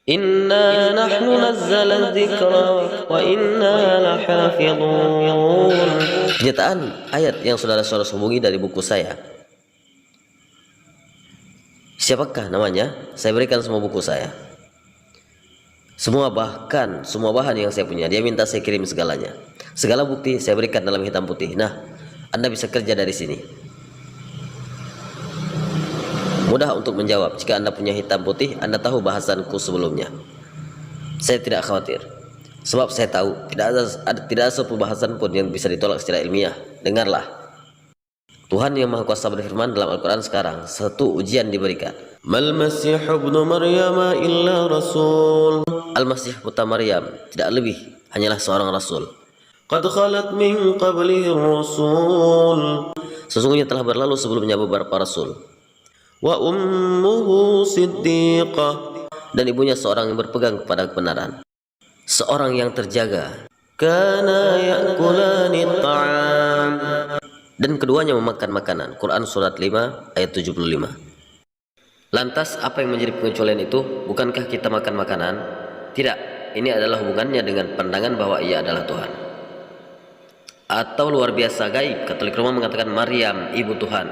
Inna nahnu nazzalna dzikra wa inna lahafidhun. Kenyataan ayat yang saudara-saudara hubungi dari buku saya. Siapakah namanya? Saya berikan semua buku saya. Semua bahan yang saya punya. Dia minta saya kirim segalanya. Segala bukti saya berikan dalam hitam putih. Nah, Anda bisa kerja dari sini. Mudah untuk menjawab. Jika Anda punya hitam putih, Anda tahu bahasanku sebelumnya. Saya tidak khawatir. Sebab saya tahu tidak ada satu bahasan pun yang bisa ditolak secara ilmiah. Dengarlah. Tuhan yang Maha Kuasa berfirman dalam Al-Quran sekarang, satu ujian diberikan. Mal Masih ibnu Maryam illa rasul. Al-Masih putra Maryam tidak lebih, hanyalah seorang rasul. Qad khalat min qablihi rasul. Sesungguhnya telah berlalu sebelumnya beberapa rasul. Wa ummuhu siddiqah. Dan ibunya seorang yang berpegang kepada kebenaran, seorang yang terjaga. Kana ya'kulani ta'am. Dan keduanya memakan makanan. Quran surat 5 ayat 75. Lantas apa yang menjadi pengecualian itu? Bukankah kita makan makanan? Tidak, ini adalah hubungannya dengan pandangan bahwa ia adalah Tuhan. Atau luar biasa gaib, Katolik Roma mengatakan Maryam ibu Tuhan.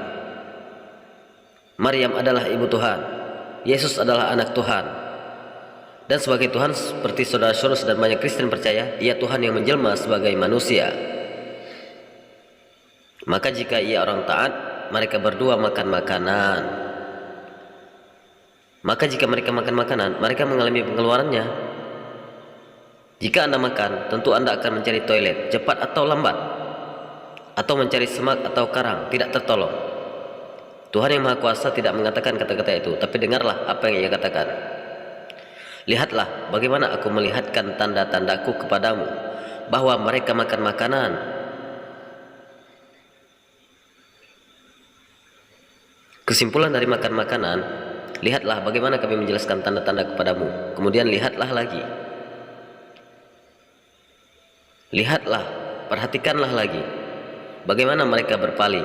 Maryam adalah ibu Tuhan. Yesus adalah anak Tuhan. Dan sebagai Tuhan, seperti saudara Soros dan banyak Kristen percaya, ia Tuhan yang menjelma sebagai manusia. Maka jika ia orang taat, mereka berdua makan makanan. Maka jika mereka makan makanan, mereka mengalami pengeluarannya. Jika Anda makan, tentu Anda akan mencari toilet, cepat atau lambat, atau mencari semak atau karang, tidak tertolong. Tuhan yang Maha Kuasa tidak mengatakan kata-kata itu, tapi dengarlah apa yang ia katakan. Lihatlah bagaimana aku melihatkan tanda-tandaku kepadamu, bahwa mereka makan makanan. Kesimpulan dari makan makanan, lihatlah bagaimana kami menjelaskan tanda-tanda kepadamu. Kemudian lihatlah lagi. Lihatlah, perhatikanlah lagi bagaimana mereka berpaling,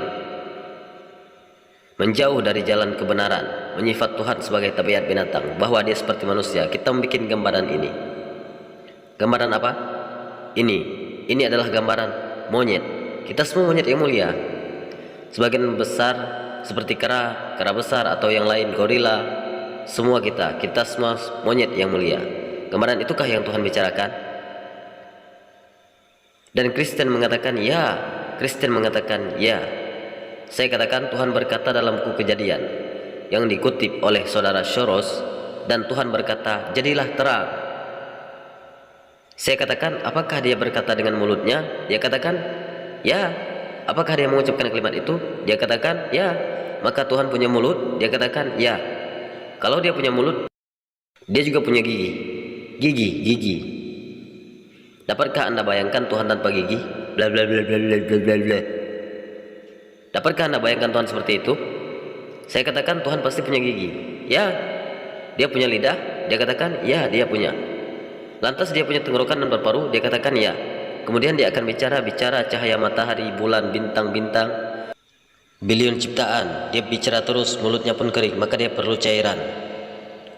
menjauh dari jalan kebenaran, menyifat Tuhan sebagai tabiat binatang, bahwa dia seperti manusia. Kita membuat gambaran ini. Gambaran apa? Ini adalah gambaran monyet. Kita semua monyet yang mulia. Sebagian besar seperti kera besar atau yang lain, gorila. Semua kita semua monyet yang mulia. Gambaran itukah yang Tuhan bicarakan? Dan Kristen mengatakan ya. Kristen mengatakan ya. Saya katakan Tuhan berkata dalam buku Kejadian yang dikutip oleh saudara Soros, dan Tuhan berkata jadilah terang. Saya katakan apakah dia berkata dengan mulutnya? Dia katakan ya. Apakah dia mengucapkan kalimat itu? Dia katakan ya. Maka Tuhan punya mulut? Dia katakan ya. Kalau dia punya mulut, dia juga punya gigi. Gigi. Dapatkah Anda bayangkan Tuhan tanpa gigi? Bla bla bla bla bla bla bla. Dapatkah Anda bayangkan Tuhan seperti itu? Saya katakan Tuhan pasti punya gigi. Ya. Dia punya lidah? Dia katakan ya, dia punya. Lantas dia punya tenggorokan dan paru-paru? Dia katakan ya. Kemudian dia akan bicara cahaya matahari, bulan, bintang-bintang, bilion ciptaan. Dia bicara terus, mulutnya pun kering, maka dia perlu cairan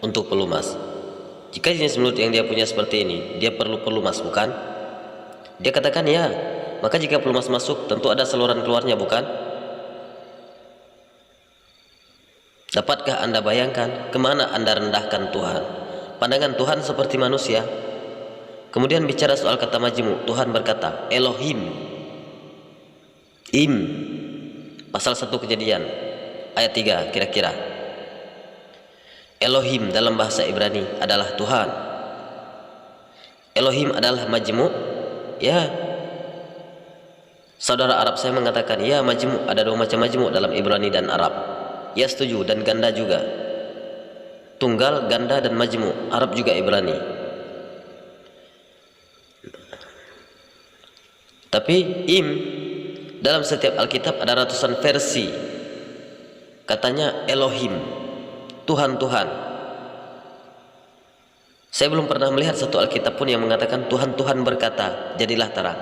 untuk pelumas. Jika jenis mulut yang dia punya seperti ini, dia perlu pelumas, bukan? Dia katakan ya. Maka jika pelumas masuk, tentu ada saluran keluarnya, bukan? Dapatkah Anda bayangkan kemana Anda rendahkan Tuhan? Pandangan Tuhan seperti manusia. Kemudian bicara soal kata majmu, Tuhan berkata Elohim. Pasal 1 Kejadian ayat 3 kira-kira. Elohim dalam bahasa Ibrani adalah Tuhan. Elohim adalah majmu. Ya. Saudara Arab saya mengatakan ya, majmu, ada dua macam majmu dalam Ibrani dan Arab. Ya, setuju, dan ganda juga. Tunggal, ganda, dan majmu. Arab juga Ibrani. Tapi dalam setiap Alkitab ada ratusan versi. Katanya Elohim, Tuhan. Saya belum pernah melihat satu Alkitab pun yang mengatakan Tuhan berkata, jadilah terang.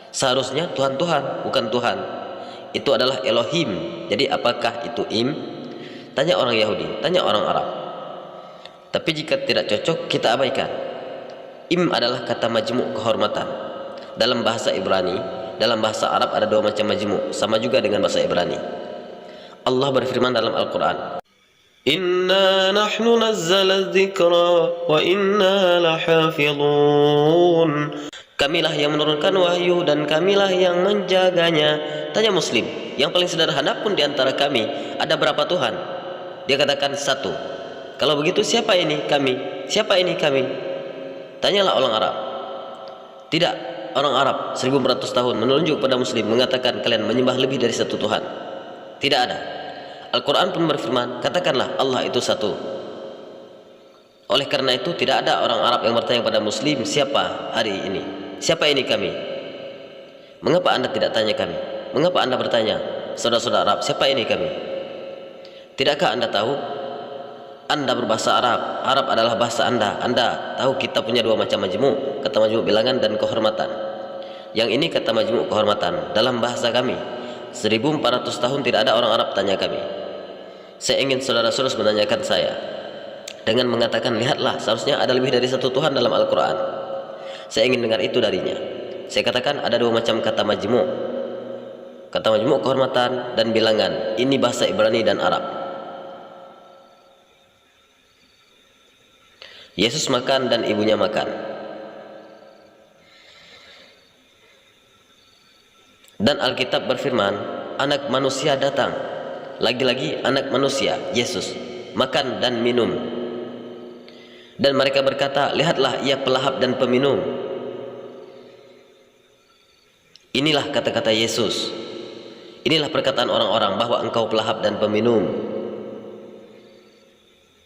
Seharusnya Tuhan, bukan Tuhan. Itu adalah Elohim. Jadi apakah itu Tanya orang Yahudi, tanya orang Arab. Tapi jika tidak cocok, kita abaikan. Im adalah kata majmu' kehormatan. Dalam bahasa Ibrani, dalam bahasa Arab ada dua macam majmu', sama juga dengan bahasa Ibrani. Allah berfirman dalam Al-Quran, Inna nahnu nazzala dzikra wa inna lahafidhun. Kamilah yang menurunkan wahyu dan kamilah yang menjaganya. Tanya Muslim, yang paling sederhana pun di antara kami, ada berapa Tuhan? Dia katakan satu. Kalau begitu siapa ini kami? Siapa ini kami? Tanyalah orang Arab. Tidak, orang Arab 1400 tahun menunjuk pada Muslim mengatakan kalian menyembah lebih dari satu Tuhan. Tidak ada. Al-Quran pun berfirman, katakanlah Allah itu satu. Oleh karena itu tidak ada orang Arab yang bertanya pada Muslim, siapa hari ini? Siapa ini kami? Mengapa Anda tidak tanya kami? Mengapa Anda bertanya, saudara-saudara Arab, siapa ini kami? Tidakkah Anda tahu? Anda berbahasa Arab, Arab adalah bahasa Anda. Anda tahu kita punya dua macam majmu', kata majmu' bilangan dan kehormatan. Yang ini kata majmu' kehormatan. Dalam bahasa kami, 1400 tahun tidak ada orang Arab tanya kami. Saya ingin saudara-saudara menanyakan saya dengan mengatakan, lihatlah, seharusnya ada lebih dari satu Tuhan dalam Al-Quran. Saya ingin dengar itu darinya. Saya katakan ada dua macam kata majmu'. Kata majmu' kehormatan dan bilangan. Ini bahasa Ibrani dan Arab. Yesus makan dan ibunya makan. Dan Alkitab berfirman, anak manusia datang. Lagi-lagi anak manusia, Yesus, makan dan minum. Dan mereka berkata, lihatlah ia pelahap dan peminum. Inilah kata-kata Yesus. Inilah perkataan orang-orang bahwa engkau pelahap dan peminum.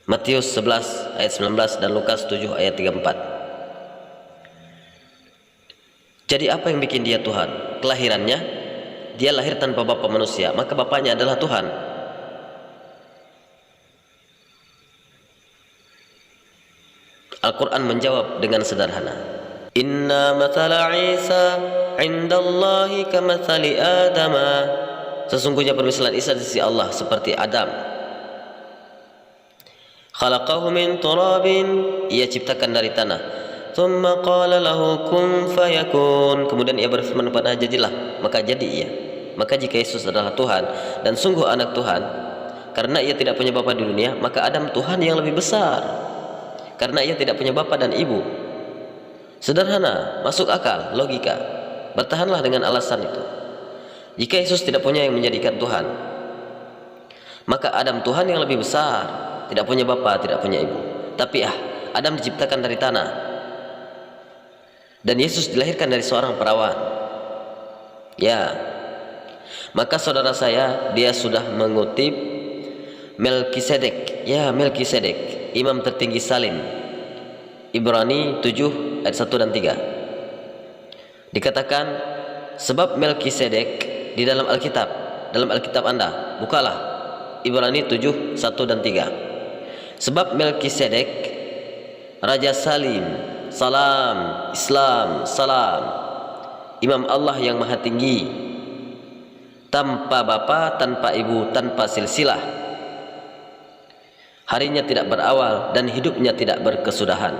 Matius 11 ayat 19 dan Lukas 7 ayat 34. Jadi apa yang bikin dia Tuhan? Kelahirannya, dia lahir tanpa bapa manusia, maka bapaknya adalah Tuhan. Al-Quran menjawab dengan sederhana. Inna mathala Isa indallahi kamathali Adama. Sesungguhnya permisalan Isa di sisi Allah seperti Adam. Khalaqahu min turabin, ia ciptakan dari tanah. Thumma qala lahu kun fayakun. Kemudian ia berfirman kepada jadilah, maka jadi ia. Maka jika Yesus adalah Tuhan dan sungguh anak Tuhan, karena ia tidak punya bapa di dunia, maka Adam Tuhan yang lebih besar. Karena ia tidak punya bapa dan ibu. Sederhana, masuk akal, logika. Bertahanlah dengan alasan itu. Jika Yesus tidak punya yang menjadikan Tuhan, maka Adam Tuhan yang lebih besar, tidak punya bapa, tidak punya ibu. Tapi Adam diciptakan dari tanah, dan Yesus dilahirkan dari seorang perawan. Ya, maka saudara saya, dia sudah mengutip Melkisedek. Ya, Melkisedek, imam tertinggi Salim. Ibrani 7 ayat 1 dan 3. Dikatakan, sebab Melkisedek di dalam Alkitab, dalam Alkitab Anda, bukalah Ibrani 7 1 dan 3. Sebab Melkisedek Raja Salim, salam, Islam, salam, Imam Allah yang maha tinggi, tanpa bapa, tanpa ibu, tanpa silsilah. Harinya tidak berawal dan hidupnya tidak berkesudahan.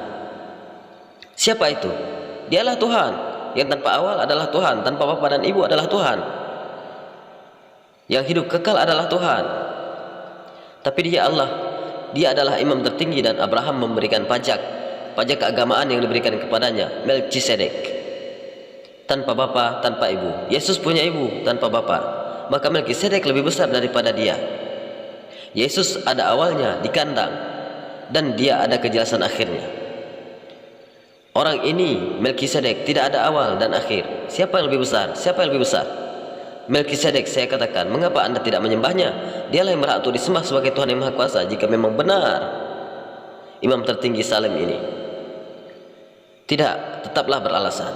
Siapa itu? Dialah Tuhan. Yang tanpa awal adalah Tuhan, tanpa bapa dan ibu adalah Tuhan. Yang hidup kekal adalah Tuhan. Tapi dia Allah. Dia adalah imam tertinggi dan Abraham memberikan pajak keagamaan yang diberikan kepadanya, Melkisedek. Tanpa bapa, tanpa ibu. Yesus punya ibu tanpa bapa. Maka Melkisedek lebih besar daripada dia. Yesus ada awalnya di kandang, dan dia ada kejelasan akhirnya. Orang ini, Melkisedek, tidak ada awal dan akhir. Siapa yang lebih besar? Siapa yang lebih besar? Melkisedek, saya katakan, mengapa Anda tidak menyembahnya? Dialah yang berhak untuk disembah sebagai Tuhan yang Maha Kuasa jika memang benar imam tertinggi Salim ini. Tidak, tetaplah beralasan.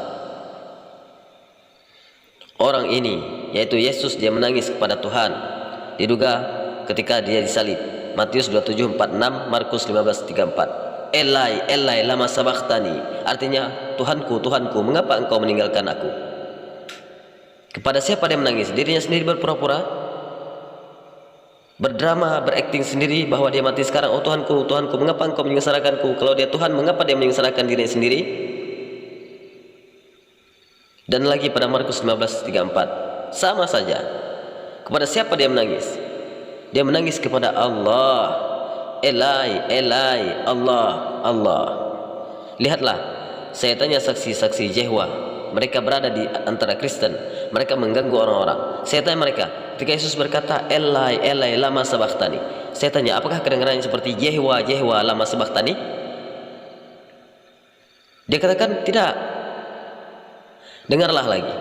Orang ini, yaitu Yesus, dia menangis kepada Tuhan. Diduga ketika dia disalib. Matius 27:46, Markus 15:34. Elai, Elai, lama sabachthani. Artinya, Tuhanku, Tuhanku, mengapa engkau meninggalkan aku? Kepada siapa dia menangis? Dirinya sendiri berpura-pura? berdrama, berakting sendiri bahwa dia mati sekarang. Oh Tuhanku, Tuhanku, mengapa engkau menyengsarakanku? Kalau dia Tuhan, mengapa dia menyengsarakan dirinya sendiri? Dan lagi pada Markus 15:34, sama saja. Kepada siapa dia menangis? Dia menangis kepada Allah. Elai, Elai, Allah, Allah. Lihatlah, saya tanya saksi-saksi Yehwa, mereka berada di antara Kristen, mereka mengganggu orang-orang. Saya tanya mereka, ketika Yesus berkata, Elai, Elai, lama sabachthani, saya tanya, apakah kedengarannya seperti Yehwa, Yehwa, lama sabachthani? Dia katakan, tidak. Dengarlah lagi.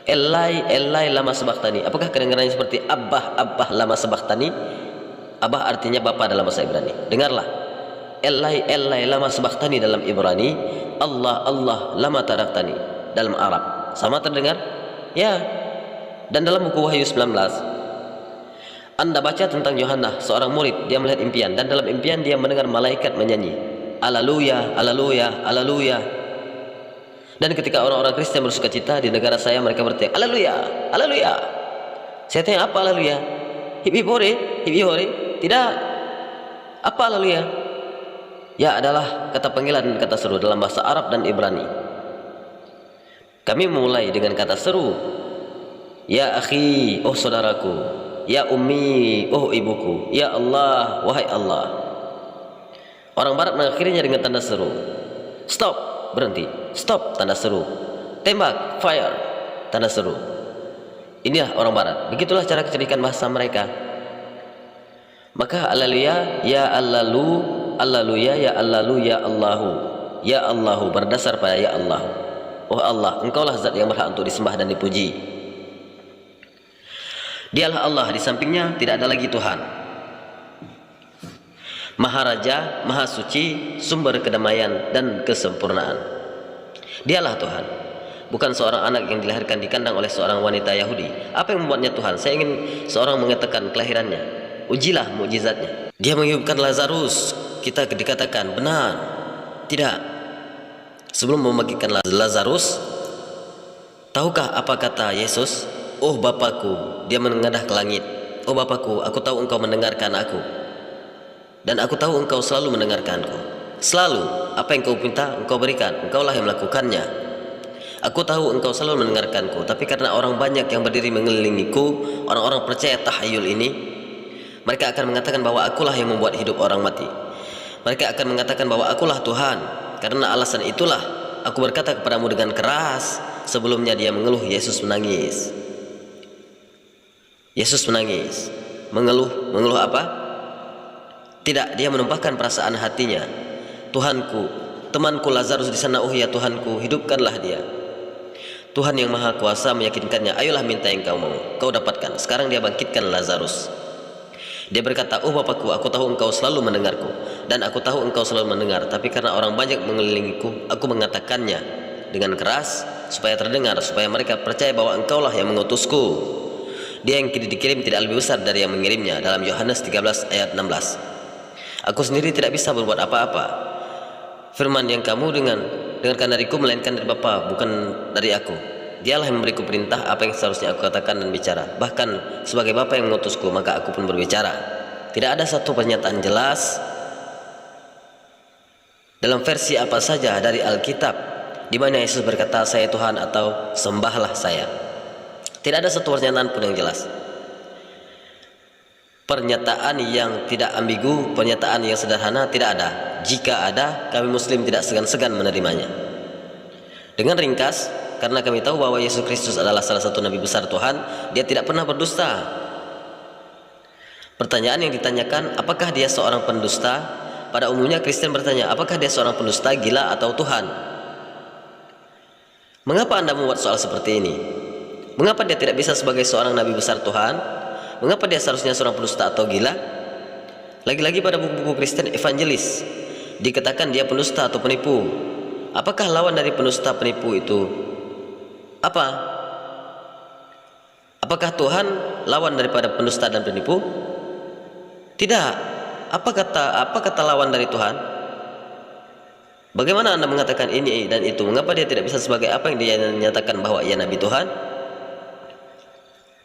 Elai, Elai, lama sabachthani, apakah kedengarannya seperti Abbah, Abbah, lama sabachthani? Abah artinya Bapa dalam bahasa Ibrani. Dengarlah. Elai, Elai, lama sabachthani dalam Ibrani, Allah, Allah, lama taraktani dalam Arab. Sama terdengar? Ya. Dan dalam buku Wahyu 19, Anda baca tentang Yohana, seorang murid, dia melihat impian, dan dalam impian dia mendengar malaikat menyanyi, Haleluya, Haleluya, Haleluya. Dan ketika orang-orang Kristen bersukacita di negara saya, mereka berteriak, Haleluya, Haleluya. Saya tanya, apa Haleluya? Hip hip hore, hip hip hore. Tidak. Apa haleluya? Ya, adalah kata panggilan dan kata seru dalam bahasa Arab dan Ibrani. Kami memulai dengan kata seru. Ya akhi, oh saudaraku. Ya ummi, oh ibuku. Ya Allah, wahai Allah. Orang barat mengakhirinya dengan tanda seru. Stop, berhenti. Stop, tanda seru. Tembak, fire, tanda seru. Inilah orang barat. Begitulah cara kecerdikan bahasa mereka. Maka haleluya, ya Allalu, Alleluya, ya Allalu, ya Allahu, ya Allahu, berdasar pada ya Allah. Oh Allah, engkaulah zat yang berhak untuk disembah dan dipuji. Dialah Allah, di sampingnya tidak ada lagi Tuhan. Maharaja, Maha Suci, sumber kedamaian dan kesempurnaan. Dialah Tuhan, bukan seorang anak yang dilahirkan di kandang oleh seorang wanita Yahudi. Apa yang membuatnya Tuhan? Saya ingin seorang mengatakan kelahirannya. Ujilah mukjizatnya. Dia menghidupkan Lazarus. Kita dikatakan benar. Tidak. Sebelum membagikan Lazarus, tahukah apa kata Yesus? Oh Bapakku, dia menengadah ke langit. Oh Bapakku, aku tahu engkau mendengarkan aku. Dan aku tahu engkau selalu mendengarkanku. Selalu, apa yang kau minta, engkau berikan. Engkaulah yang melakukannya. Aku tahu engkau selalu mendengarkanku. Tapi karena orang banyak yang berdiri mengelilingiku, orang-orang percaya tahayul ini, mereka akan mengatakan bahwa akulah yang membuat hidup orang mati. Mereka akan mengatakan bahwa akulah Tuhan. Karena alasan itulah aku berkata kepadamu dengan keras. Sebelumnya dia mengeluh, Yesus menangis. Yesus menangis. Mengeluh, mengeluh apa? Tidak, dia menumpahkan perasaan hatinya. Tuhanku, temanku Lazarus di sana, oh ya Tuhanku, hidupkanlah dia. Tuhan yang Maha Kuasa meyakinkannya, ayolah minta yang kau mau, kau dapatkan. Sekarang dia bangkitkan Lazarus. Dia berkata, oh Bapakku, aku tahu engkau selalu mendengarku, dan aku tahu engkau selalu mendengar, tapi karena orang banyak mengelilingiku, aku mengatakannya dengan keras, supaya terdengar, supaya mereka percaya bahwa engkaulah yang mengutusku. Dia yang dikirim tidak lebih besar dari yang mengirimnya, dalam Yohanes 13 ayat 16. Aku sendiri tidak bisa berbuat apa-apa. Firman yang kamu dengarkan dariku, melainkan dari Bapa, bukan dari aku. Dialah yang memberiku perintah apa yang seharusnya aku katakan dan bicara. Bahkan sebagai Bapa yang mengutusku, maka aku pun berbicara. Tidak ada satu pernyataan jelas dalam versi apa saja dari Alkitab di mana Yesus berkata saya Tuhan atau sembahlah saya. Tidak ada satu pernyataan pun yang jelas. Pernyataan yang tidak ambigu, pernyataan yang sederhana tidak ada. Jika ada, kami Muslim tidak segan-segan menerimanya. Dengan ringkas, karena kami tahu bahwa Yesus Kristus adalah salah satu Nabi besar Tuhan, dia tidak pernah berdusta. Pertanyaan yang ditanyakan, apakah dia seorang pendusta? Pada umumnya Kristen bertanya, apakah dia seorang pendusta, gila, atau Tuhan? Mengapa Anda membuat soal seperti ini? Mengapa dia tidak bisa sebagai seorang Nabi besar Tuhan? Mengapa dia seharusnya seorang pendusta atau gila? Lagi-lagi pada buku-buku Kristen evangelis dikatakan dia pendusta atau penipu. Apakah lawan dari pendusta penipu itu apa? Apakah Tuhan lawan daripada pendusta dan penipu? Tidak. Apa kata lawan dari Tuhan? Bagaimana Anda mengatakan ini dan itu? Mengapa dia tidak bisa sebagai apa yang dia nyatakan bahwa ia Nabi Tuhan?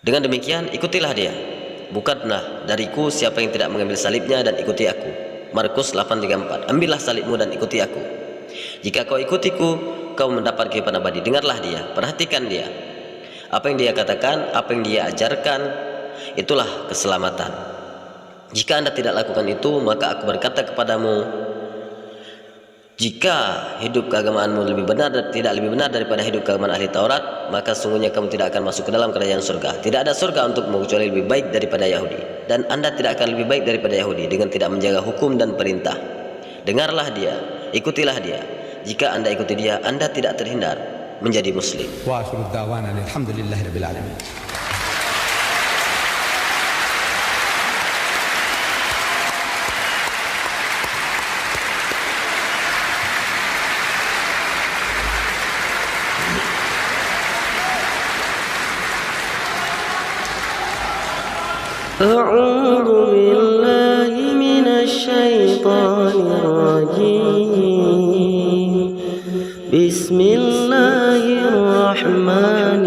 Dengan demikian ikutilah dia. bukanlah dariku siapa yang tidak mengambil salibnya dan ikuti aku. Markus 8:34. Ambillah salibmu dan ikuti aku. Jika kau ikutiku, kau mendapat kehidupan abadi. Dengarlah dia, perhatikan dia. Apa yang dia katakan, apa yang dia ajarkan, itulah keselamatan. Jika Anda tidak lakukan itu, maka aku berkata kepadamu, jika hidup keagamaanmu lebih benar dan tidak lebih benar daripada hidup keagamaan ahli Taurat, maka sungguhnya kamu tidak akan masuk ke dalam kerajaan surga. Tidak ada surga untukmu kecuali lebih baik daripada Yahudi. Dan Anda tidak akan lebih baik daripada Yahudi dengan tidak menjaga hukum dan perintah. Dengarlah dia, ikutilah dia. Jika Anda ikuti dia, Anda tidak terhindar menjadi muslim. Wa akhiru da'wana alhamdulillahirabbil alamin. أعوذ بالله من الشيطان الرجيم بسم الله الرحمن